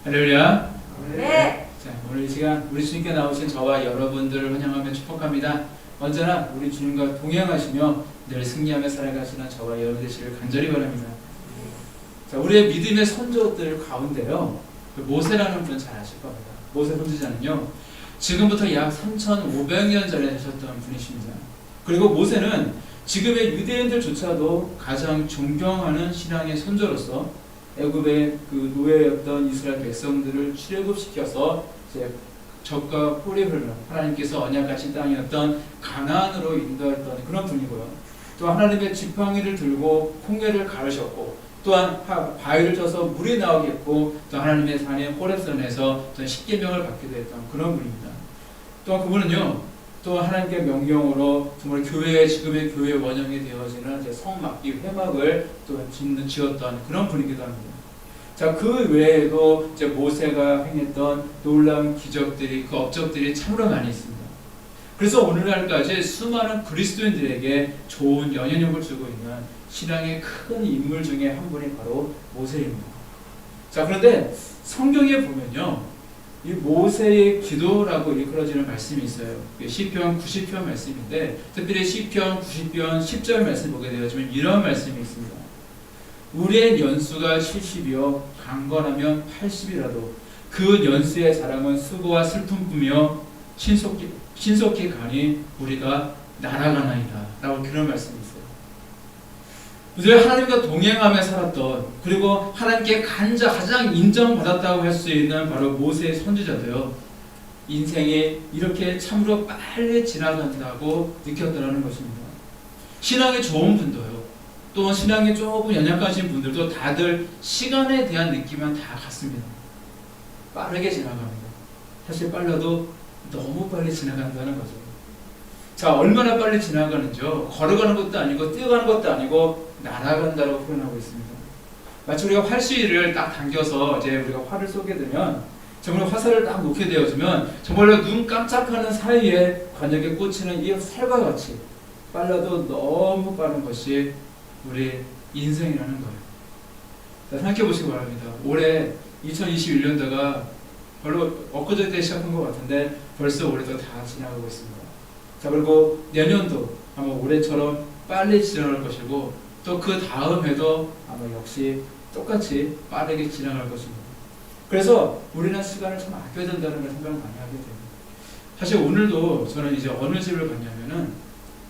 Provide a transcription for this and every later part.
할렐루야. 네. 자, 오늘 이 시간 우리 주님께 나오신 저와 여러분들을 환영하며 축복합니다. 언제나 우리 주님과 동행하시며 늘 승리하며 살아가시는 저와 여러분 되시길 간절히 바랍니다. 자, 우리의 믿음의 선조들 가운데요, 모세라는 분 잘 아실 겁니다. 모세 선지자는요, 지금부터 약 3,500년 전에 하셨던 분이십니다. 그리고 모세는 지금의 유대인들조차도 가장 존경하는 신앙의 선조로서 애굽의 그 노예였던 이스라엘 백성들을 출애굽시켜서 이제 적과 꿀이 흐르는 하나님께서 언약하신 땅이었던 가나안으로 인도했던 그런 분이고요. 또 하나님의 지팡이를 들고 홍해를 가르셨고, 또한 바위를 쳐서 물이 나오게 했고, 또 하나님의 산인 호렙산에서 십계명을 받기도 했던 그런 분입니다. 또한 그분은요, 또 하나님께 명령으로 정말 교회의 지금의 교회의 원형이 되어지는 성막이 회막을 또 지었던 그런 분이기도 합니다. 자, 그 외에도 이제 모세가 행했던 놀라운 기적들이, 그 업적들이 참으로 많이 있습니다. 그래서 오늘날까지 수많은 그리스도인들에게 좋은 영향력을 주고 있는 신앙의 큰 인물 중에 한 분이 바로 모세입니다. 자, 그런데 성경에 보면요, 이 모세의 기도라고 일컬어지는 말씀이 있어요. 시편 90편 말씀인데, 특별히 시편 90편 10절 말씀 보게 되어지면 이런 말씀이 있습니다. 우리의 연수가 70이요 강건하면 80이라도 그 연수의 사람은 수고와 슬픔뿐이며 신속히 가니 우리가 날아가나이다 라고 그런 말씀이 있어요. 늘 하나님과 동행하며 살았던, 그리고 하나님께 가장 인정받았다고 할 수 있는 바로 모세의 선지자도요, 인생이 이렇게 참으로 빨리 지나간다고 느꼈더라는 것입니다. 신앙이 좋은 분도요, 또 신앙이 조금 연약하신 분들도 다들 시간에 대한 느낌은 다 같습니다. 빠르게 지나갑니다. 사실 빨라도 너무 빨리 지나간다는 거죠. 자, 얼마나 빨리 지나가는지요? 걸어가는 것도 아니고 뛰어가는 것도 아니고 날아간다고 표현하고 있습니다. 마치 우리가 활수위를 딱 당겨서 이제 우리가 활을 쏘게 되면, 정말 화살을 딱 놓게 되어지면 정말로 눈 깜짝하는 사이에 관역에 꽂히는 이 살과 같이 빨라도 너무 빠른 것이 우리 인생이라는 거예요. 자, 생각해 보시기 바랍니다. 올해 2021년도가 별로 엊그저께 시작한 것 같은데 벌써 올해도 다 지나가고 있습니다. 자, 그리고 내년도 아마 올해처럼 빨리 지나갈 것이고, 또 그 다음 해도 아마 역시 똑같이 빠르게 지나갈 것입니다. 그래서 우리는 시간을 참 아껴야 된다는 걸 생각을 많이 하게 됩니다. 사실 오늘도 저는 이제 어느 집을 갔냐면은,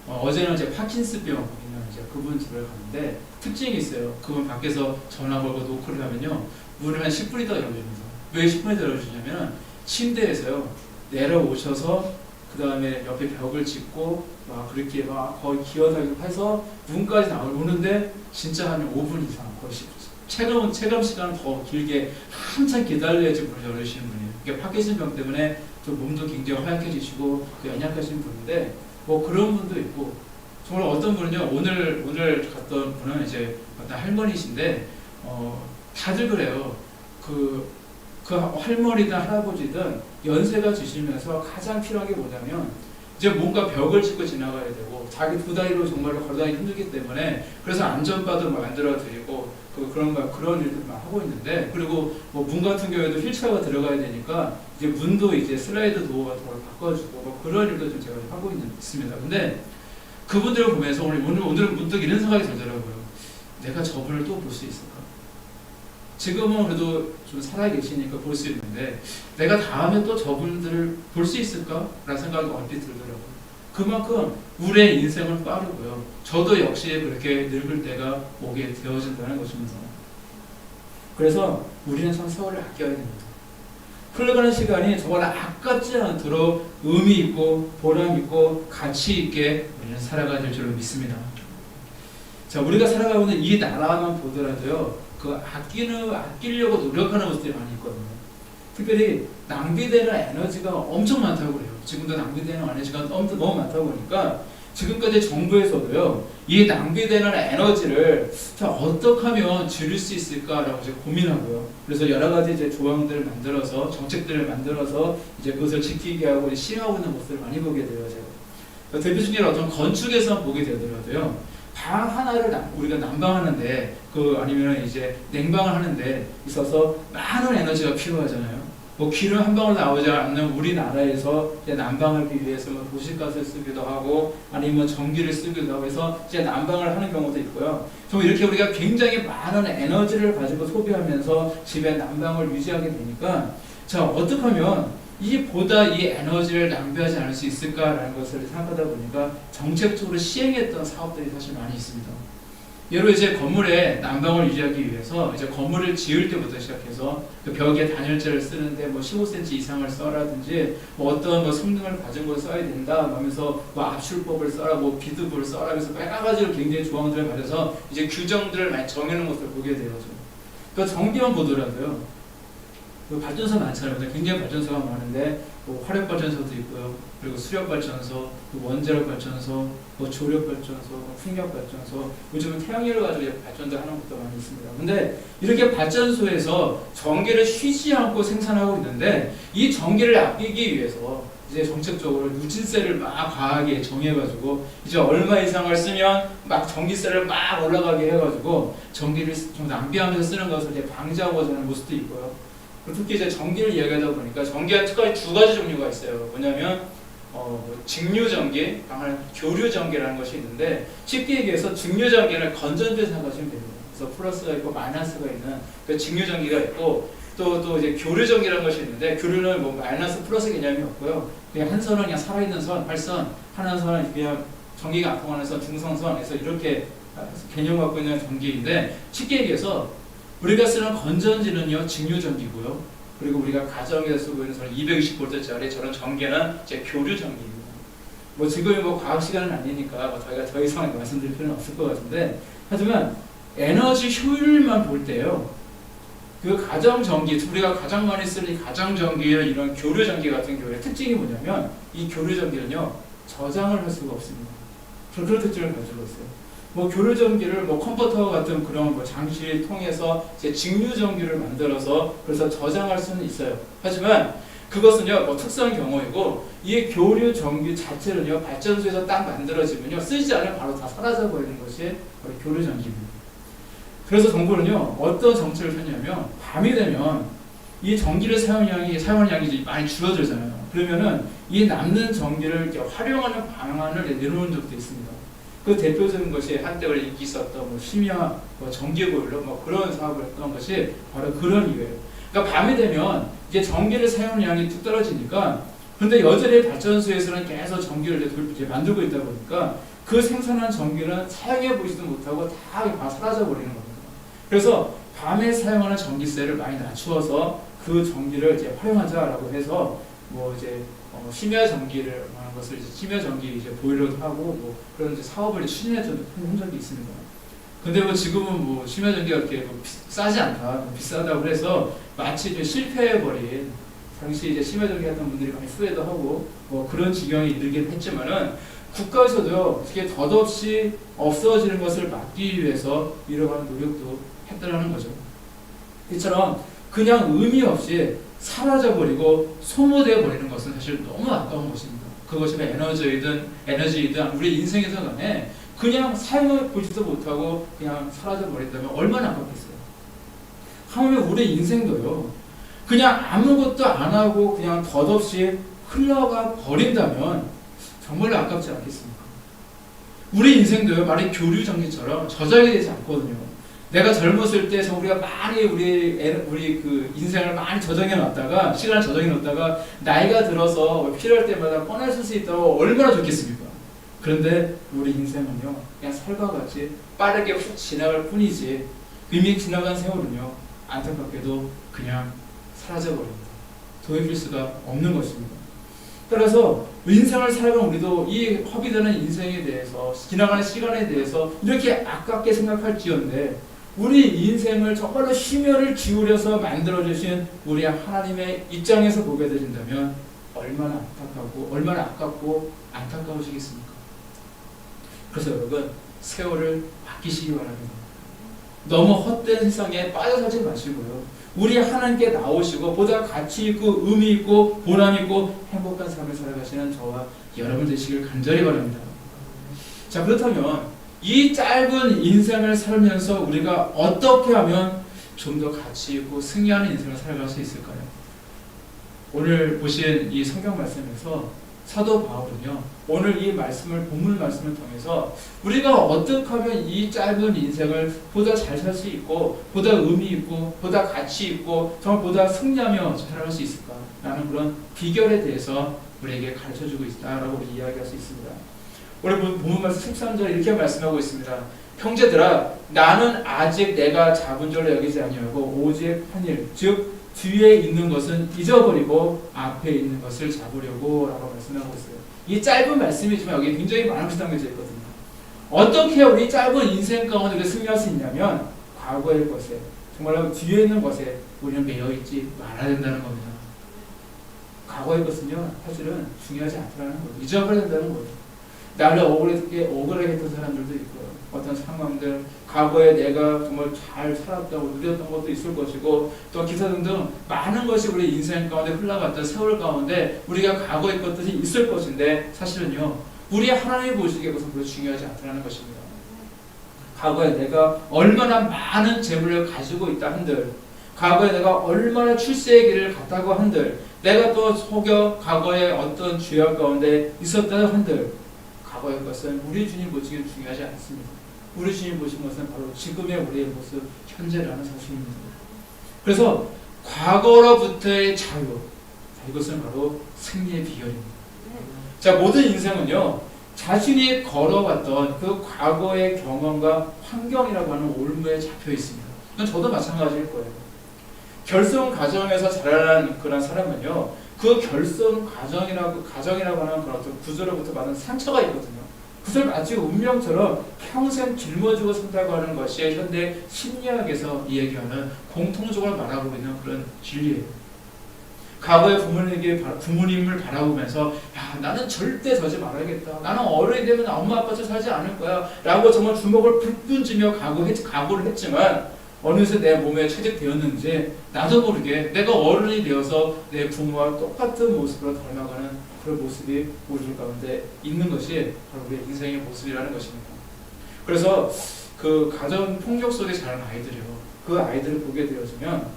어제는 이제 파킨스병 있는 이제 그분 집을 갔는데 특징이 있어요. 그분 밖에서 전화 걸고 노크를 하면요, 문을 한 10분이 더 열어줍니다. 왜 10분이 더 열어주냐면, 침대에서요 내려오셔서 그 다음에 옆에 벽을 짓고 막 그렇게 막 거의 기어다니고 해서 문까지 나오는데 진짜 한 5분 이상, 거의 체감 시간은 더 길게 한참 기다려야지 문을 열으시는 분이에요. 이게 파킨슨병 때문에 좀 몸도 굉장히 하얗게지시고 연약하신 분인데, 뭐 그런 분도 있고, 정말 어떤 분은요, 오늘 갔던 분은 이제 어떤 할머니신데, 다들 그래요. 그 할머니든 할아버지든 연세가 드시면서 가장 필요한 게 뭐냐면, 이제 뭔가 벽을 짚고 지나가야 되고, 자기 두 다리로 정말로 걸어다니기 힘들기 때문에, 그래서 안전바도 만들어 드리고, 그런 일들만 하고 있는데, 그리고 뭐 문 같은 경우에도 휠체어가 들어가야 되니까, 이제 문도 이제 슬라이드 도어 같은 걸 바꿔주고, 뭐 그런 일도 좀 제가 하고 있습니다. 근데 그분들을 보면서 오늘은 문득 이런 생각이 들더라고요. 내가 저분을 또 볼 수 있을까? 지금은 그래도 좀 살아계시니까 볼 수 있는데, 내가 다음에 또 저분들을 볼 수 있을까? 라는 생각이 얼핏 들더라고요. 그만큼 우리의 인생은 빠르고요, 저도 역시 그렇게 늙을 때가 오게 되어진다는 것입니다. 그래서 우리는 참 세월을 아껴야 됩니다. 흘러가는 시간이 정말 아깝지 않도록 의미 있고 보람 있고 가치 있게 우리는 살아가야 될 줄로 믿습니다. 자, 우리가 살아가고 있는 이 나라만 보더라도요, 그 아끼려고 노력하는 모습들이 많이 있거든요. 특별히 낭비되는 에너지가 엄청 많다고 그래요. 지금도 낭비되는 에너지가 너무 많다고 보니까, 지금까지 정부에서도요, 이 낭비되는 에너지를 자, 어떻게 하면 줄일 수 있을까라고 이제 고민하고요. 그래서 여러 가지 이제 조항들을 만들어서, 정책들을 만들어서 이제 그것을 지키게 하고 시행하고 있는 모습을 많이 보게 돼요. 제가 대표 중에 어떤 건축에서 보게 되더라도요, 방 하나를 우리가 난방하는데 아니면 이제 냉방을 하는데 있어서 많은 에너지가 필요하잖아요. 뭐 기름 한 방울 나오지 않는 우리나라에서 이제 난방하기 위해서 뭐 도시가스를 쓰기도 하고 아니면 전기를 쓰기도 하고 해서 이제 난방을 하는 경우도 있고요. 좀 이렇게 우리가 굉장히 많은 에너지를 가지고 소비하면서 집에 난방을 유지하게 되니까 자, 어떻게 하면 보다 이 에너지를 낭비하지 않을 수 있을까라는 것을 생각하다 보니까 정책적으로 시행했던 사업들이 사실 많이 있습니다. 예로 이제 건물에 난방을 유지하기 위해서 이제 건물을 지을 때부터 시작해서 그 벽에 단열재를 쓰는데 뭐 15cm 이상을 써라든지 뭐 어떤 뭐 성능을 가진 걸 써야 된다 하면서 뭐 압출법을 써라 뭐 비두부를 써라 하면서 여러 가지로 굉장히 조항들을 가져서 이제 규정들을 많이 정해놓은 것을 보게 되어죠. 그러니까 전기만 보더라도요. 그 발전소 많잖아요. 굉장히 발전소가 많은데 뭐 화력 발전소도 있고요. 그리고 수력 발전소, 원자력 발전소, 뭐 조력 발전소, 풍력 발전소, 요즘은 태양열을 가지고 발전도 하는 것도 많이 있습니다. 근데 이렇게 발전소에서 전기를 쉬지 않고 생산하고 있는데 이 전기를 아끼기 위해서 이제 정책적으로 누진세를 막 과하게 정해가지고 이제 얼마 이상을 쓰면 막 전기세를 막 올라가게 해가지고 전기를 좀 낭비하면서 쓰는 것을 이제 방지하고자 하는 모습도 있고요. 특히 이제 전기를 이야기하다 보니까 전기가 특히 두 가지 종류가 있어요. 뭐냐면 직류전기, 교류전기라는 것이 있는데 쉽게 얘기해서 직류전기는 건전지를 생각하시면 됩니다. 그래서 플러스가 있고 마이너스가 있는 그 직류전기가 있고 또 이제 교류전기라는 것이 있는데 교류는 뭐 마이너스 플러스 개념이 없고요. 그냥 한 선은 그냥 살아있는 선, 활선, 하나는 선은 그냥 전기가 안 통하는 선, 중성선에서 이렇게 개념 갖고 있는 전기인데 쉽게 얘기해서 우리가 쓰는 건전지는요 직류전기고요. 그리고 우리가 가정에서 쓰고 있는 220V짜리 저런 전기는 이제 교류전기입니다. 뭐 지금 뭐 과학 시간은 아니니까 뭐 저희가 더 이상 말씀드릴 필요는 없을 것 같은데 하지만 에너지 효율만 볼 때요. 그 가정전기, 우리가 가장 많이 쓰는 이 가정전기의 이런 교류전기 같은 경우에 특징이 뭐냐면 이 교류전기는요 저장을 할 수가 없습니다. 그런 특징을 가지고 있어요. 뭐 교류전기를 뭐 컴퓨터 같은 그런 뭐 장치를 통해서 이제 직류전기를 만들어서 그래서 저장할 수는 있어요. 하지만 그것은요 뭐 특수한 경우이고 이 교류전기 자체는요 발전소에서 딱 만들어지면요 쓰지 않으면 바로 다 사라져 버리는 것이 바로 교류전기입니다. 그래서 정부는요 어떤 정책을 폈냐면 밤이 되면 이 전기를 사용하는 양이 많이 줄어들잖아요. 그러면은 이 남는 전기를 이렇게 활용하는 방안을 내놓은 적도 있습니다. 그 대표적인 것이 한때 인기 있었던 뭐 심야 뭐 전기보일러 뭐 그런 사업을 했던 것이 바로 그런 이유예요. 그러니까 밤이 되면 이제 전기를 사용하는 양이 뚝 떨어지니까 근데 여전히 발전소에서는 계속 전기를 이제 만들고 있다 보니까 그 생산한 전기는 사용해 보지도 못하고 다 사라져 버리는 겁니다. 그래서 밤에 사용하는 전기세를 많이 낮추어서 그 전기를 이제 활용하자라고 해서 뭐 이제 심야 전기를 하는 것을 이제 심야 전기 이제 보일러도 하고 뭐 그런 이제 사업을 추진했던 적이 있습니다. 근데 뭐 지금은 뭐 심야 전기가 그렇게 뭐 싸지 않다, 비싸다고 해서 마치 이제 실패해버린 당시 이제 심야 전기 했던 분들이 많이 후회도 하고 뭐 그런 지경에 이르긴 했지만은 국가에서도 이게 덧없이 없어지는 것을 막기 위해서 이러한 노력도 했다라는 거죠. 이처럼 그냥 의미 없이 사라져버리고 소모되어 버리는 것은 사실 너무 아까운 것입니다. 그것이 에너지이든 우리 인생에서 간에 그냥 사용해 보지도 못하고 그냥 사라져 버린다면 얼마나 아깝겠어요. 하물며 우리 인생도요. 그냥 아무것도 안 하고 그냥 덧없이 흘러가 버린다면 정말로 아깝지 않겠습니까? 우리 인생도요. 말이 교류전기처럼 저장이 되지 않거든요. 내가 젊었을 때 우리가 많이 우리 그 인생을 많이 저장해 놨다가 시간을 저장해 놨다가 나이가 들어서 필요할 때마다 꺼낼 수 있다고 얼마나 좋겠습니까? 그런데 우리 인생은요 그냥 살과 같이 빠르게 훅 지나갈 뿐이지 이미 지나간 세월은요 안타깝게도 그냥 사라져버립니다. 돌이킬 수가 없는 것입니다. 따라서 인생을 살아가는 우리도 이 허비되는 인생에 대해서 지나가는 시간에 대해서 이렇게 아깝게 생각할지언데 우리 인생을 정말로 심혈을 기울여서 만들어주신 우리 하나님의 입장에서 보게 되신다면 얼마나 아깝고 안타까우시겠습니까? 그래서 여러분 세월을 아끼시기 바랍니다. 너무 헛된 세상에 빠져 살지 마시고요. 우리 하나님께 나오시고 보다 가치 있고 의미 있고 보람 있고 행복한 삶을 살아가시는 저와 여러분 되시길 간절히 바랍니다. 자 그렇다면 이 짧은 인생을 살면서 우리가 어떻게 하면 좀 더 가치 있고 승리하는 인생을 살아갈 수 있을까요? 오늘 보신 이 성경 말씀에서 사도 바울은요, 오늘 이 말씀을, 본문 말씀을 통해서 우리가 어떻게 하면 이 짧은 인생을 보다 잘 살 수 있고, 보다 의미 있고, 보다 가치 있고, 정말 보다 승리하며 살아갈 수 있을까라는 그런 비결에 대해서 우리에게 가르쳐 주고 있다라고 우리 이야기할 수 있습니다. 오늘 본문 말씀 13절에 이렇게 말씀하고 있습니다. 형제들아, 나는 아직 내가 잡은 줄로 여기지 아니하고 오직 한 일, 즉 뒤에 있는 것은 잊어버리고 앞에 있는 것을 잡으려고 라고 말씀하고 있어요. 이 짧은 말씀이지만 여기 굉장히 많은 것이 담겨져 있거든요. 어떻게 우리 짧은 인생 가운데 승리할 수 있냐면 과거의 것에, 정말로 뒤에 있는 것에 우리는 매여있지 말아야 된다는 겁니다. 과거의 것은요, 사실은 중요하지 않다는 거예요. 잊어버려야 된다는 거예요. 나를 억울하게 했던 사람들도 있고요. 어떤 상황들, 과거에 내가 정말 잘 살았다고 누렸던 것도 있을 것이고, 또 기타 등등 많은 것이 우리 인생 가운데 흘러갔던 세월 가운데 우리가 과거의 것들이 있을 것인데, 사실은요, 우리 하나님이 보시기에 그것은 별로 중요하지 않다는 것입니다. 과거에 내가 얼마나 많은 재물을 가지고 있다 한들, 과거에 내가 얼마나 출세의 길을 갔다고 한들, 내가 또 속여 과거에 어떤 죄악 가운데 있었다고 한들, 과거의 것은 우리 주님 보시기에 중요하지 않습니다. 우리 주님 보신 것은 바로 지금의 우리의 모습, 현재라는 사실입니다. 그래서 과거로부터의 자유, 이것은 바로 승리의 비결입니다. 자, 모든 인생은요, 자신이 걸어왔던 그 과거의 경험과 환경이라고 하는 올무에 잡혀 있습니다. 이건 저도 마찬가지일 거예요. 결손 가정에서 자라난 그런 사람은요, 그 결손 가정이라고 하는 그런 어떤 구조로부터 받은 상처가 있거든요. 그것을 마치 운명처럼 평생 짊어지고 산다고 하는 것이 현대 심리학에서 이야기하는 공통적으로 말하고 있는 그런 진리예요. 과거의 부모님을 바라보면서, 야, 나는 절대 저지 말아야겠다. 나는 어른이 되면 엄마 아빠처럼 살지 않을 거야. 라고 정말 주먹을 불끈 쥐며 각오를 했지만, 어느새 내 몸에 체득되었는지 나도 모르게 내가 어른이 되어서 내 부모와 똑같은 모습으로 닮아가는 그런 모습이 우리 가운데 있는 것이 바로 우리의 인생의 모습이라는 것입니다. 그래서 그 가정 폭력 속에 자란 아이들이요, 그 아이들을 보게 되어지면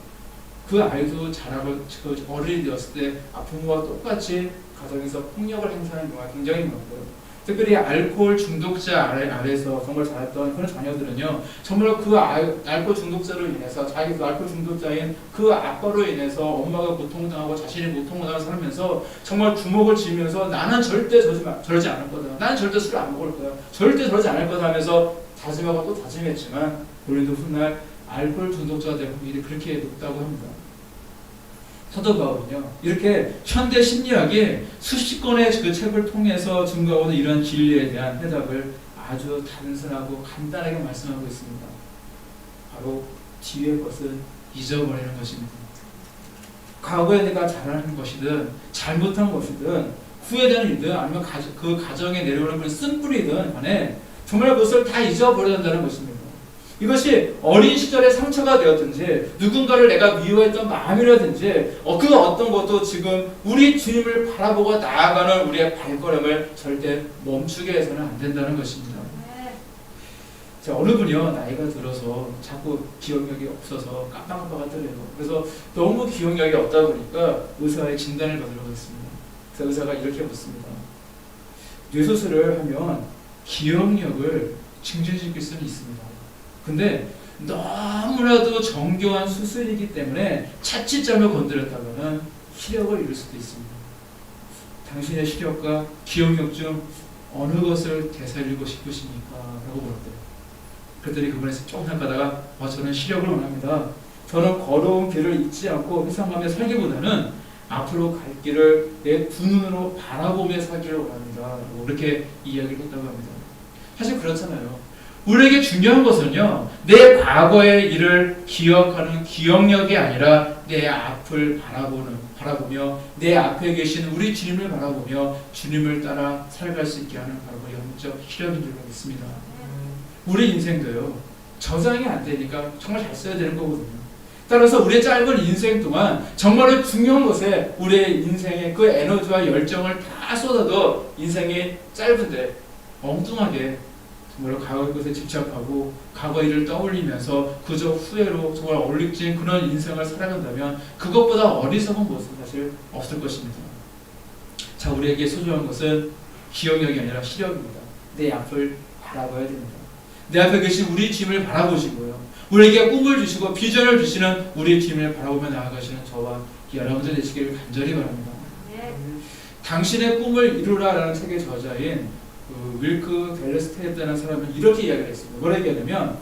그 아이도 자라고 그 어른이 되었을 때 부모와 똑같이 가정에서 폭력을 행사하는 경우가 굉장히 많고요. 특별히 알코올 중독자 아래에서 정말 자랐던 그런 자녀들은요, 정말 그 알코올 중독자로 인해서, 자기도 알코올 중독자인 그 아빠로 인해서 엄마가 고통당하고 자신이 고통당하고 살면서 정말 주먹을 쥐면서 나는 절대 저러지 않을 거다. 나는 절대 술을 안 먹을 거야. 절대 저러지 않을 거다 하면서 다짐하고 또 다짐했지만, 우리도 훗날 알코올 중독자가 되는 일이 그렇게 높다고 합니다. 사도 바울은요, 이렇게 현대 심리학이 수십 권의 그 책을 통해서 증거하고는 이런 진리에 대한 해답을 아주 단순하고 간단하게 말씀하고 있습니다. 바로 뒤의 것은 잊어버리는 것입니다. 과거에 내가 잘하는 것이든 잘못한 것이든 후회되는 일이든 아니면 그 가정에 내려오는 그런 쓴뿌리든 간에 정말 그것을 다 잊어버려야 한다는 것입니다. 이것이 어린 시절의 상처가 되었든지 누군가를 내가 미워했던 마음이라든지 그 어떤 것도 지금 우리 주님을 바라보고 나아가는 우리의 발걸음을 절대 멈추게 해서는 안 된다는 것입니다. 자, 어느 분이요, 나이가 들어서 자꾸 기억력이 없어서 깜빡깜빡하더래요. 그래서 너무 기억력이 없다 보니까 의사의 진단을 받으러 갔습니다. 그래서 의사가 이렇게 묻습니다. 뇌수술을 하면 기억력을 증진시킬 수는 있습니다. 근데 너무나도 정교한 수술이기 때문에 자칫 잘못 건드렸다가는 시력을 잃을 수도 있습니다. 당신의 시력과 기억력 중 어느 것을 되살리고 싶으십니까? 라고 물었대요. 그랬더니 그분에서 조금 생각하다가 저는 시력을 원합니다. 저는 걸어온 길을 잊지 않고 회상하며 살기보다는 앞으로 갈 길을 내 두 눈으로 바라보며 살기를 원합니다. 이렇게 이야기를 했다고 합니다. 사실 그렇잖아요. 우리에게 중요한 것은요, 내 과거의 일을 기억하는 기억력이 아니라 내 앞을 바라보며 내 앞에 계신 우리 주님을 바라보며 주님을 따라 살아갈 수 있게 하는 바로 영적 시력인 줄 믿습니다. 우리 인생도요, 저장이 안 되니까 정말 잘 써야 되는 거거든요. 따라서 우리의 짧은 인생 동안 정말로 중요한 것에 우리의 인생의 그 에너지와 열정을 다 쏟아도 인생이 짧은데 엉뚱하게 정말 과거의 것에 집착하고 과거 일을 떠올리면서 그저 후회로 정말 얼룩진 그런 인생을 살아간다면 그것보다 어리석은 모습은 사실 없을 것입니다. 자, 우리에게 소중한 것은 기억력이 아니라 시력입니다. 내 앞을 바라봐야 됩니다. 내 앞에 계신 우리 주님을 바라보시고요. 우리에게 꿈을 주시고 비전을 주시는 우리 주님을 바라보며 나아가시는 저와 여러분들 되시기를 간절히 바랍니다. 당신의 꿈을 이루라라는 책의 저자인 윌크 델레스테이트라는 사람은 이렇게 이야기를 했습니다. 뭐라 얘기하냐면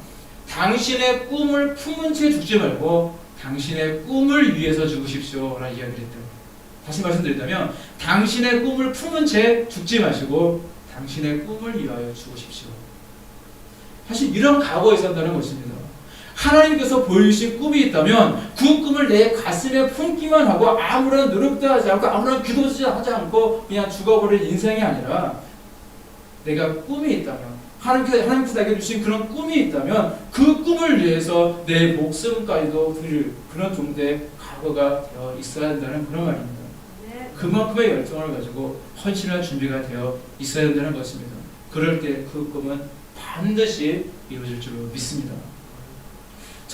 당신의 꿈을 품은 채 죽지 말고 당신의 꿈을 위해서 죽으십시오 라는 이야기를 했대요. 다시 말씀드린다면 당신의 꿈을 품은 채 죽지 마시고 당신의 꿈을 위하여 죽으십시오. 사실 이런 각오에 산다는 것입니다. 하나님께서 보여주신 꿈이 있다면 그 꿈을 내 가슴에 품기만 하고 아무런 노력도 하지 않고 아무런 기도도 하지 않고 그냥 죽어버릴 인생이 아니라 내가 꿈이 있다면 하나님께서 나에게 주신 그런 꿈이 있다면 그 꿈을 위해서 내 목숨까지도 드릴 그런 정도의 각오가 되어 있어야 한다는 그런 말입니다. 그만큼의 열정을 가지고 헌신할 준비가 되어 있어야 한다는 것입니다. 그럴 때 그 꿈은 반드시 이루어질 줄로 믿습니다.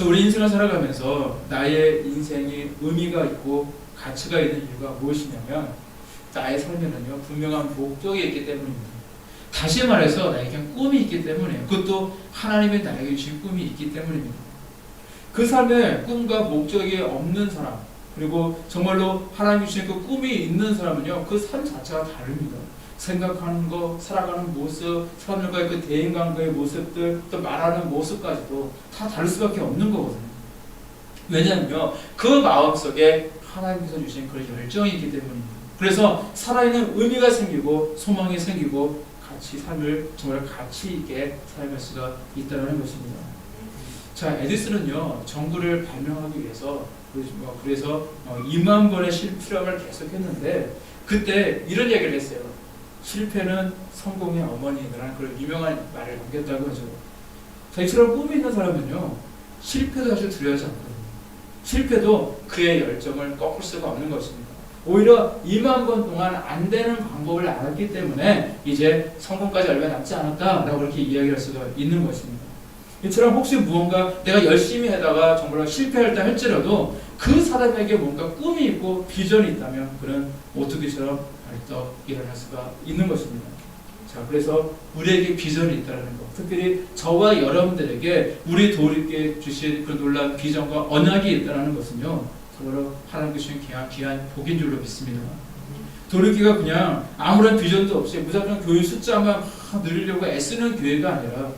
우리 인생을 살아가면서 나의 인생이 의미가 있고 가치가 있는 이유가 무엇이냐면 나의 삶에는요 분명한 목적이 있기 때문입니다. 다시 말해서 나에게 꿈이 있기 때문이에요. 그것도 하나님이 나에게 주신 꿈이 있기 때문입니다. 그 삶에 꿈과 목적이 없는 사람 그리고 정말로 하나님이 주신 그 꿈이 있는 사람은요 그 삶 자체가 다릅니다. 생각하는 거, 살아가는 모습, 사람들과의 그 대인관계의 모습들, 또 말하는 모습까지도 다 다를 수밖에 없는 거거든요. 왜냐하면요, 그 마음속에 하나님께서 주신 그런 열정이 있기 때문입니다. 그래서 살아있는 의미가 생기고 소망이 생기고 같이 삶을 정말 가치 있게 살아갈 수가 있다는 것입니다. 자, 에디슨은요, 전구를 발명하기 위해서 그래서 2만 번의 실험을 계속했는데 그때 이런 얘기를 했어요. 실패는 성공의 어머니라는 그런 유명한 말을 남겼다고 하죠. 자, 이처럼 꿈이 있는 사람은요 실패도 사실 두려워하지 않거든요. 실패도 그의 열정을 꺾을 수가 없는 것입니다. 오히려 2만 번 동안 안 되는 방법을 알았기 때문에 이제 성공까지 얼마 남지 않았다라고 그렇게 이야기할 수가 있는 것입니다. 이처럼 혹시 무언가 내가 열심히 하다가 정말 실패했다 할지라도 그 사람에게 뭔가 꿈이 있고 비전이 있다면 그런 오뚜기처럼 벌떡 일어날 수가 있는 것입니다. 자, 그래서 우리에게 비전이 있다는 것, 특별히 저와 여러분들에게 우리 도리께 주신 그 놀라운 비전과 언약이 있다는 것은요 정말로 하나님께 주신 귀한 복인 줄로 믿습니다. 도리교가 그냥 아무런 비전도 없이 무작정 교회 숫자만 늘리려고 애쓰는 교회가 아니라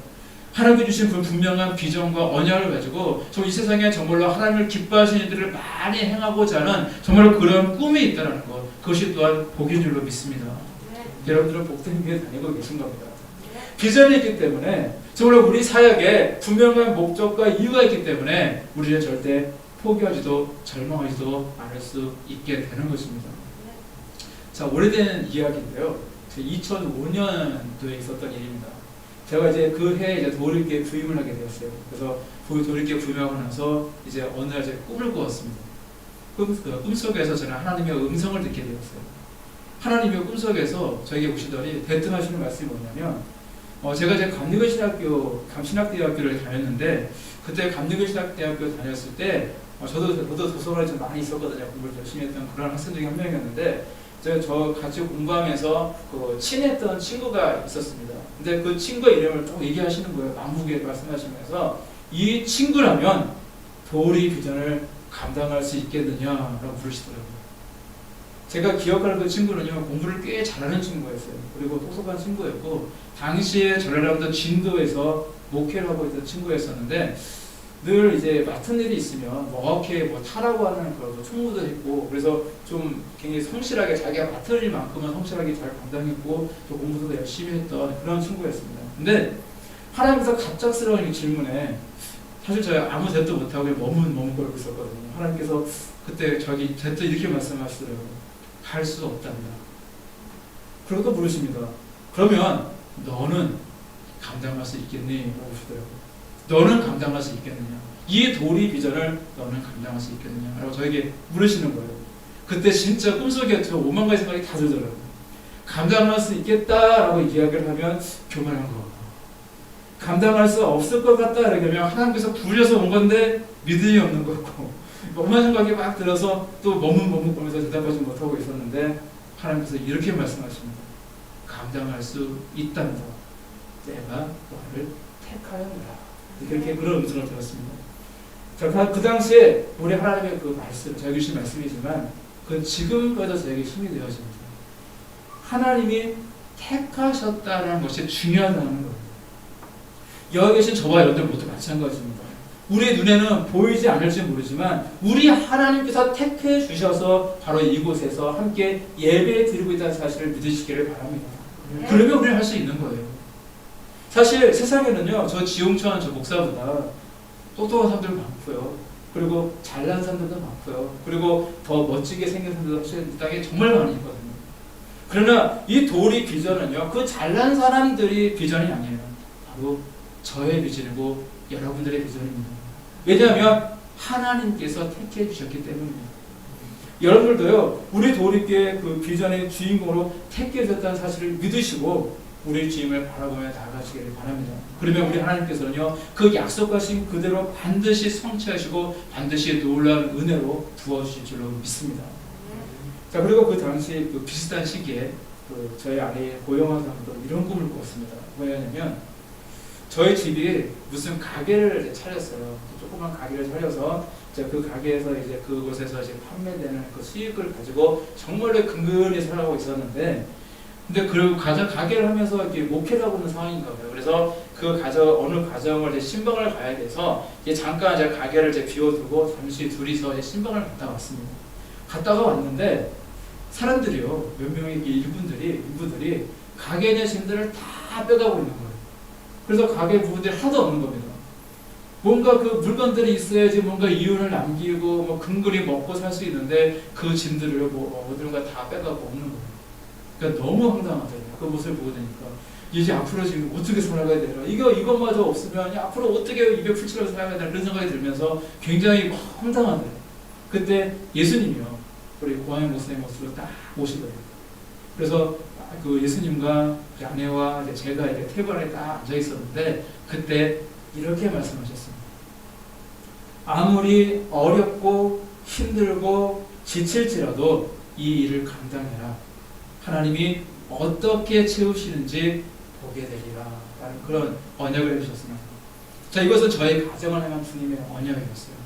하나님께 주신 그 분명한 비전과 언약을 가지고 이 세상에 정말로 하나님을 기뻐하시는 일들을 많이 행하고자 하는 정말로 그런 꿈이 있다는 것, 그것이 또한 복인 줄로 믿습니다. 여러분들은 복된 교회 다니고 계신 겁니다. 비전이 있기 때문에 정말로 우리 사역에 분명한 목적과 이유가 있기 때문에 우리는 절대 포기하지도 절망하지도 않을 수 있게 되는 것입니다. 자, 오래된 이야기인데요. 2005년도에 있었던 일입니다. 제가 이제 그 해에 이제 도리교회 부임을 하게 되었어요. 그래서 도리교회 부임하고 나서 이제 어느 날 이제 꿈을 꾸었습니다. 꿈속에서 저는 하나님의 음성을 듣게 되었어요. 하나님의 꿈속에서 저에게 오시더니 대뜸하시는 말씀이 뭐냐면 제가 이제 감신학대학교를 다녔는데 그때 감리교신학대학교 다녔을 때 저도 도서관에 좀 많이 있었거든요. 공부를 열심히 했던 그런 학생 중에 한 명이었는데 저 같이 공부하면서 친했던 친구가 있었습니다. 근데 그 친구의 이름을 쭉 얘기하시는 거예요. 만무게 말씀하시면서 이 친구라면 도리 비전을 감당할 수 있겠느냐라고 부르시더라고요. 제가 기억하는 그 친구는요 공부를 꽤 잘하는 친구였어요. 그리고 똑똑한 친구였고 당시에 전라남도 진도에서 목회를 하고 있던 친구였었는데 늘 이제 맡은 일이 있으면 이렇게 타라고 하는 그런 총무도 했고 그래서 좀 굉장히 성실하게 자기가 맡은 일만큼은 성실하게 잘 감당했고 또 공부도 열심히 했던 그런 친구였습니다. 근데 하나님께서 갑작스러운 이 질문에 사실 제가 아무 대답도 못하고 머뭇거리고 있었거든요. 하나님께서 그때 대뜸 이렇게 말씀하시더라고요. 할 수 없답니다. 그리고 또 부르십니다. 그러면 너는 감당할 수 있겠니? 라고 하시더라고요. 너는 감당할 수 있겠느냐? 이 도리 비전을 너는 감당할 수 있겠느냐? 라고 저에게 물으시는 거예요. 그때 진짜 꿈속에 저 5만 가지 생각이 다 들더라고요. 감당할 수 있겠다라고 이야기를 하면 교만한 거. 감당할 수 없을 것 같다 이러면 하나님께서 부르셔서 온 건데 믿음이 없는 거고 엄마 생각이 막 들어서 또 머뭇머뭇하면서 대답하지 못하고 있었는데 하나님께서 이렇게 말씀하십니다. 감당할 수 있단다. 내가 너를 택하였노라. 그렇게 그런 음성을 들었습니다. 자, 그 당시에 우리 하나님의 그 말씀, 저에게 주신 말씀이지만 그건 지금까지도 저에게 힘이 되어집니다. 하나님이 택하셨다는 것이 중요하다는 거예요. 여기 계신 저와 여러분들 모두 마찬가지입니다. 우리 눈에는 보이지 않을지 모르지만 우리 하나님께서 택해 주셔서 바로 이곳에서 함께 예배 드리고 있다는 사실을 믿으시기를 바랍니다. 그러면 우리는 할 수 있는 거예요. 사실 세상에는요, 저 지용천 저 목사보다 똑똑한 사람들 많고요. 그리고 잘난 사람들도 많고요. 그리고 더 멋지게 생긴 사람들도 사실 이 땅에 정말 많이 있거든요. 그러나 이 도리 비전은요, 그 잘난 사람들이 비전이 아니에요. 바로 저의 비전이고 여러분들의 비전입니다. 왜냐하면 하나님께서 택해 주셨기 때문입니다. 여러분들도요, 우리 도리교회 그 비전의 주인공으로 택해 주셨다는 사실을 믿으시고 우리 주님을 바라보며 나아가시기를 바랍니다. 그러면 우리 하나님께서는요, 그 약속하신 그대로 반드시 성취하시고 반드시 놀라운 은혜로 부어주실 줄로 믿습니다. 자, 그리고 그 당시 그 비슷한 시기에 그 저희 아내 고영화 사람도 이런 꿈을 꿨습니다. 뭐냐면 저희 집이 무슨 가게를 차렸어요. 조그만 가게를 차려서 그 가게에서 이제 그곳에서 이제 판매되는 그 수익을 가지고 정말로 근근히 살아가고 있었는데, 근데 그 가게를 하면서 이렇게 목회를 하고 있는 상황인가 봐요. 그래서 그 어느 가정을 이제 신방을 가야 돼서 이제 잠깐 이제 가게를 이제 비워두고 잠시 둘이서 이제 신방을 갔다 왔습니다. 갔다가 왔는데 사람들이요, 몇 명의 이분들이 가게에 있는 짐들을 다 빼가고 있는 거예요. 그래서 가게 부분들이 하나도 없는 겁니다. 뭔가 그 물건들이 있어야지 뭔가 이윤을 남기고 뭐 근근히 먹고 살 수 있는데 그 짐들을 뭐 어디론가 다 빼가고 없는 거예요. 그러니까 너무 황당하더라고요. 그 모습을 보고 되니까 이제 앞으로 지금 어떻게 살아가야 되나, 이것마저 없으면 앞으로 어떻게 입에 풀칠하고 살아가야 되나 그런 생각이 들면서 굉장히 황당하더라고요. 그때 예수님이요, 우리 고아의 목사님 모습으로 딱 오시더라고요. 그래서 그 예수님과 아내와 제가 이렇게 테이블 안에 딱 앉아 있었는데 그때 이렇게 말씀하셨습니다. 아무리 어렵고 힘들고 지칠지라도 이 일을 감당해라. 하나님이 어떻게 채우시는지 보게 되리라. 라는 그런 언약을 해주셨습니다. 자, 이것은 저희 가정을 향한 주님의 언약이었어요.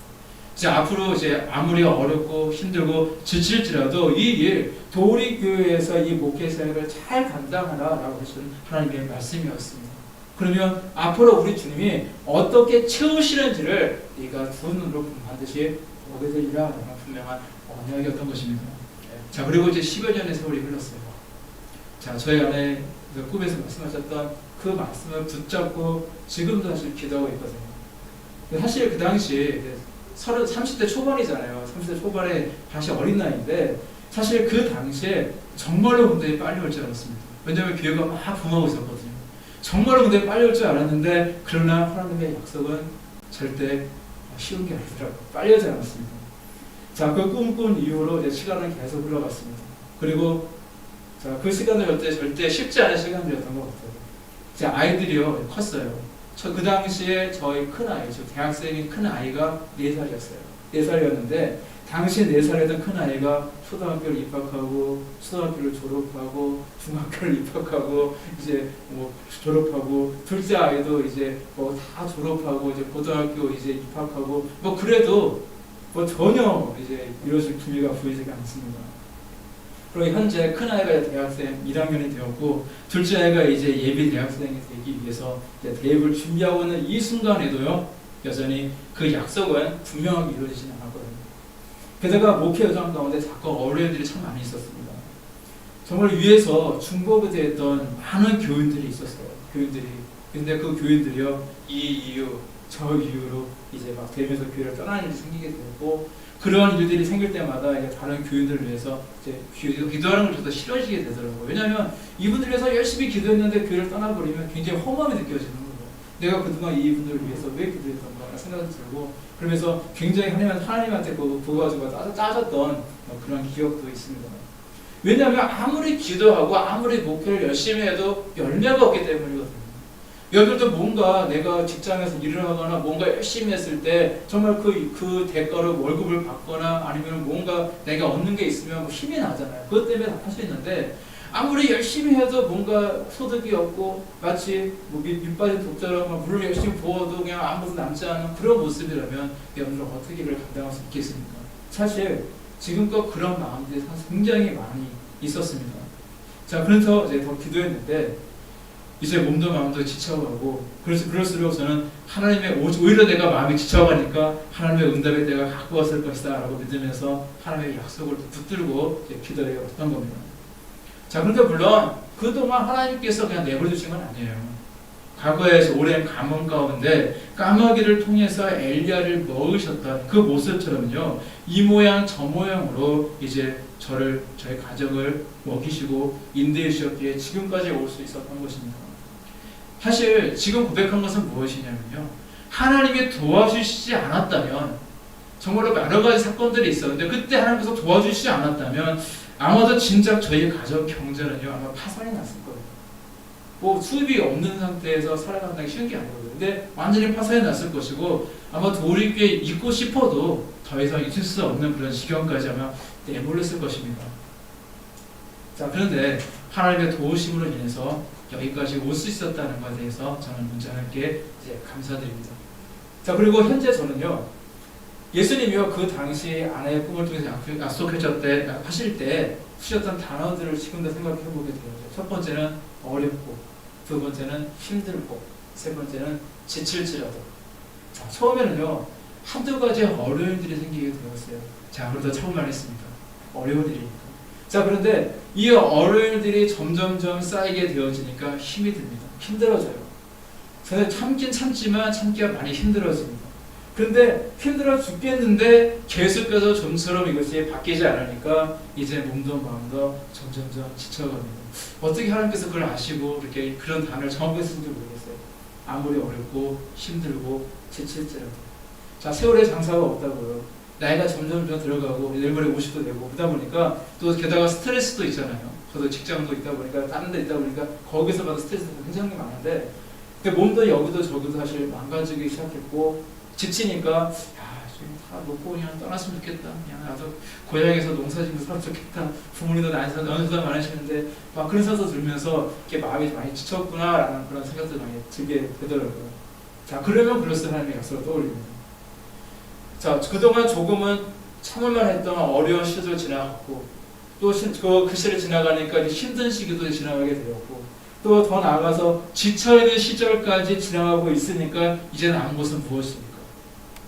이제 앞으로 이제 아무리 어렵고 힘들고 지칠지라도 이 일 도리교회에서 이 목회 사역을 잘 감당하라라고 하시는 하나님의 말씀이었습니다. 그러면 앞으로 우리 주님이 어떻게 채우시는지를 네가 두 눈으로 반드시 보게 되리라라는 분명한 언약이었던 것입니다. 자, 그리고 이제 10여 년의 세월이 흘렀어요. 자, 저희 안에 꿈에서 말씀하셨던 그 말씀을 붙잡고 지금도 사실 기도하고 있거든요. 사실 그 당시 30대 초반이잖아요. 30대 초반에 다시 어린 나이인데 사실 그 당시에 정말로 군대에 빨리 올 줄 알았습니다. 왜냐하면 교회가 막 붐하고 있었거든요. 정말로 군대에 빨리 올 줄 알았는데 그러나 하나님의 약속은 절대 쉬운 게 아니더라고요. 빨리 오지 않았습니다. 자, 그 꿈꾼 이후로 이제 시간은 계속 흘러갔습니다. 그리고 자, 그 시간은 절대 쉽지 않은 시간이었던 것 같아요. 제 아이들이요, 컸어요. 그 당시에 저희 큰아이, 대학생인 큰아이가 4살이었어요. 4살이었는데 당시 4살이던 큰아이가 초등학교를 입학하고 초등학교를 졸업하고 중학교를 입학하고 이제 뭐 졸업하고 둘째 아이도 이제 뭐 다 졸업하고 이제 고등학교 이제 입학하고 뭐 그래도 뭐 전혀 이제 이루어질 기미가 보이지가 않습니다. 그리고 현재 큰아이가 대학생 1학년이 되었고 둘째 아이가 이제 예비 대학생이 되기 위해서 이제 대입을 준비하고 있는 이 순간에도요, 여전히 그 약속은 분명하게 이루어지진 않았거든요. 게다가 목회 여정 가운데 자꾸 어려움들이 참 많이 있었습니다. 정말 위에서 중보가 되었던 많은 교인들이 있었어요. 근데 그 교인들이요, 이 이유 저 이유로 이제 막 되면서 교회를 떠나는 일이 생기게 되고, 그러한 일들이 생길 때마다 이제 다른 교인들을 위해서 이제 기도하는 걸 더 싫어지게 되더라고요. 왜냐하면 이분들 위해서 열심히 기도했는데 교회를 떠나버리면 굉장히 허무함이 느껴지는 거예요. 내가 그동안 이분들을 위해서 왜 기도했던가 생각이 들고, 그러면서 굉장히 하나님한테 그거 가지고 따졌던 그런 기억도 있습니다. 왜냐하면 아무리 기도하고 아무리 목회를 열심히 해도 열매가 없기 때문이거든요. 여러분들도 뭔가 내가 직장에서 일을 하거나 뭔가 열심히 했을 때 정말 그 대가로 월급을 받거나 아니면 뭔가 내가 얻는 게 있으면 뭐 힘이 나잖아요. 그것 때문에 할 수 있는데 아무리 열심히 해도 뭔가 소득이 없고 마치 뭐 밑빠진 독자로 물을 열심히 부어도 그냥 아무것도 남지 않은 그런 모습이라면 여러분들은 어떻게 이걸 감당할 수 있겠습니까? 사실 지금껏 그런 마음들이 굉장히 많이 있었습니다. 자, 그래서 이제 더 기도했는데 이제 몸도 마음도 지쳐가고 그래서 그럴수록 저는 하나님의 오히려 내가 마음이 지쳐가니까 하나님의 응답의 때가 갖고 왔을 것이다 라고 믿으면서 하나님의 약속을 붙들고 기도해 왔던 겁니다. 자, 그런데 물론 그동안 하나님께서 그냥 내버려 두신 건 아니에요. 과거에 오랜 가뭄 가운데 까마귀를 통해서 엘리야를 먹으셨던 그 모습처럼요, 이 모양 저 모양으로 이제 저희 가정을 먹이시고 인도해 주셨기에 지금까지 올 수 있었던 것입니다. 사실 지금 고백한 것은 무엇이냐면요, 하나님이 도와주시지 않았다면, 정말로 여러 가지 사건들이 있었는데 그때 하나님께서 도와주시지 않았다면 아마도 진짜 저희 가정 경제는요 아마 파산이 났을 거예요. 뭐 수입이 없는 상태에서 살아간다는 게 쉬운 게 아니거든요. 근데 완전히 파산이 났을 것이고 아마 도리교에 있고 싶어도 더 이상 있을 수 없는 그런 지경까지 아마 내몰렸을 것입니다. 자, 그런데 하나님의 도우심으로 인해서 여기까지 올 수 있었다는 것에 대해서 저는 먼저 하나님께 이제 감사드립니다. 자, 그리고 현재 저는요, 예수님이요 그 당시 아내의 꿈을 통해서 약속하실 때 쓰셨던 단어들을 지금도 생각해 보게 돼요. 첫 번째는 어렵고, 두 번째는 힘들고, 세 번째는 지칠지라도. 자, 처음에는요 한두 가지 어려운 일들이 생기게 되었어요. 자, 그러다 처음 말했습니다. 어려운 일이니까. 자, 그런데 이 어려운 일들이 점점점 쌓이게 되어지니까 힘이 듭니다. 힘들어져요. 저는 참긴 참지만 참기가 많이 힘들어집니다. 그런데 힘들어 죽겠는데 계속해서 좀처럼 이것이 바뀌지 않으니까 이제 몸도 마음도 점점점 지쳐갑니다. 어떻게 하나님께서 그걸 아시고 이렇게 그런 단어를 정확히 쓰는지 모르겠어요. 아무리 어렵고 힘들고 지칠지라도. 자, 세월의 장사가 없다고요. 나이가 점점 들어가고 내일 모레 50도 되고 그러다 보니까 또 게다가 스트레스도 있잖아요. 저도 직장도 있다 보니까 다른 데 있다 보니까 거기서 받은 스트레스가 굉장히 많은데 근데 몸도 여기도 저기도 사실 망가지기 시작했고 지치니까 야, 좀 다 놓고 그냥 떠났으면 좋겠다. 그냥 나도 고향에서 농사짓는 살았으면 좋겠다. 부모님도 나이가 어느 정도 많으시는데 막 그런 생각도 들면서 이렇게 마음이 많이 지쳤구나라는 그런 생각도 많이 들게 되더라고요. 자, 그러면 그럴수록 하나님의 약속을 떠올립니다. 자, 그동안 조금은 참을만 했던 어려운 시절을 지나갔고 또 그 시절을 지나가니까 힘든 시기도 지나가게 되었고 또 더 나아가서 지쳐있는 시절까지 지나가고 있으니까 이제는 남은 것은 무엇입니까?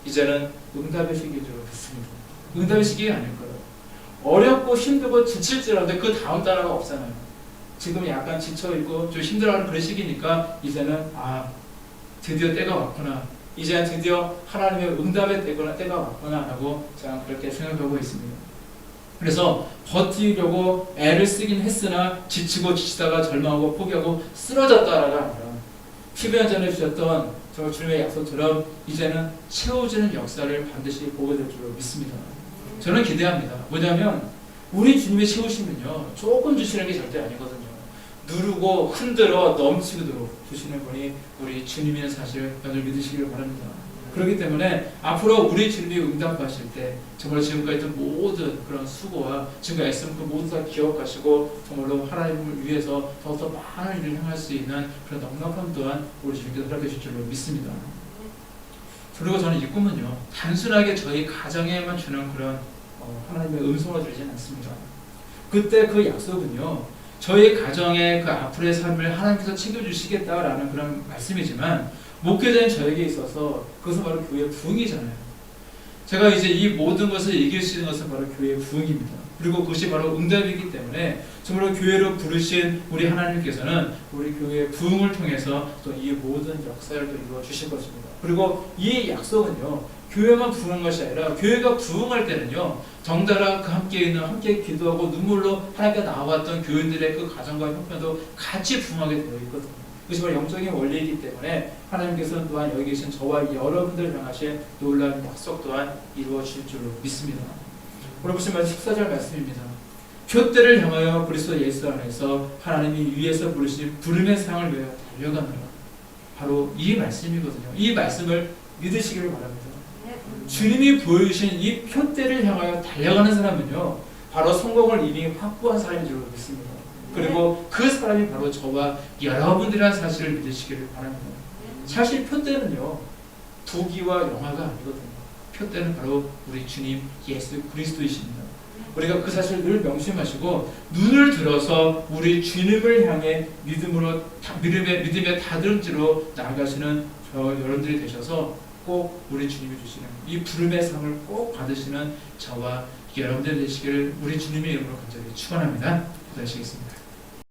이제는 응답의 시기인 줄 믿습니다. 응답의 시기가 아닐 거예요. 어렵고 힘들고 지칠지라도 그 다음 단어가 없잖아요. 지금 약간 지쳐있고 좀 힘들어하는 그런 시기니까 이제는 드디어 때가 왔구나. 이제 드디어 하나님의 응답의 때가 왔구나 라고 저는 그렇게 생각하고 있습니다. 그래서 버티려고 애를 쓰긴 했으나 지치고 지치다가 절망하고 포기하고 쓰러졌다라가 아니라 10년 전에 주셨던 저 주님의 약속처럼 이제는 채워지는 역사를 반드시 보게 될 줄로 믿습니다. 저는 기대합니다. 뭐냐면 우리 주님의 채우시면요 조금 주시는 게 절대 아니거든요. 누르고 흔들어 넘치도록 주시는 분이 우리 주님이라는 사실 여러분 믿으시길 바랍니다. 그렇기 때문에 앞으로 우리 주님이 응답하실 때 정말 지금까지 했던 모든 그런 수고와 지금까지 애쓴 그 모든 다 기억하시고 정말로 하나님을 위해서 더욱더 많은 일을 행할 수 있는 그런 넉넉함 또한 우리 주님께서 허락해 주실 줄로 믿습니다. 그리고 저는 이 꿈은요 단순하게 저희 가정에만 주는 그런 하나님의 음성을 드리진 않습니다. 그때 그 약속은요 저희 가정의 그 앞으로의 삶을 하나님께서 챙겨주시겠다라는 그런 말씀이지만 목회자인 저에게 있어서 그것은 바로 교회의 부흥이잖아요. 제가 이제 이 모든 것을 이길 수 있는 것은 바로 교회의 부흥입니다. 그리고 그것이 바로 응답이기 때문에 정말 교회로 부르신 우리 하나님께서는 우리 교회의 부흥을 통해서 또 이 모든 역사를 또 이루어 주실 것입니다. 그리고 이 약속은요 교회만 부흥한 것이 아니라 교회가 부흥할 때는요 덩달아 그 함께 기도하고 눈물로 하나님께 나와왔던 교인들의 그 가정과 형편도 같이 부흥하게 되어 있거든요. 그것이 바로 영적인 원리이기 때문에 하나님께서는 또한 여기 계신 저와 여러분들을 향하신 놀라운 약속 또한 이루어 주실 줄로 믿습니다. 오늘 보신 말씀 14절 말씀입니다. 표대를 향하여 그리스도 예수 안에서 하나님이 위에서 부르신 부름의 상을 위하여 달려가느라. 바로 이 말씀이거든요. 이 말씀을 믿으시기를 바랍니다. 주님이 보여주신 이 표대를 향하여 달려가는 사람은요, 바로 성공을 이미 확보한 사람인 줄 믿습니다. 그리고 그 사람이 바로 저와 여러분들이라는 사실을 믿으시기를 바랍니다. 사실 표대는요, 부귀와 영화가 아니거든요. 표대는 바로 우리 주님 예수 그리스도이십니다. 우리가 그 사실을 늘 명심하시고 눈을 들어서 우리 주님을 향해 믿음의 다듬지로 나아가시는 저 여러분들이 되셔서 꼭 우리 주님이 주시는 이 부름의 상을 꼭 받으시는 저와 여러분들 되시기를 우리 주님의 이름으로 간절히 축원합니다. 기도하시겠습니다.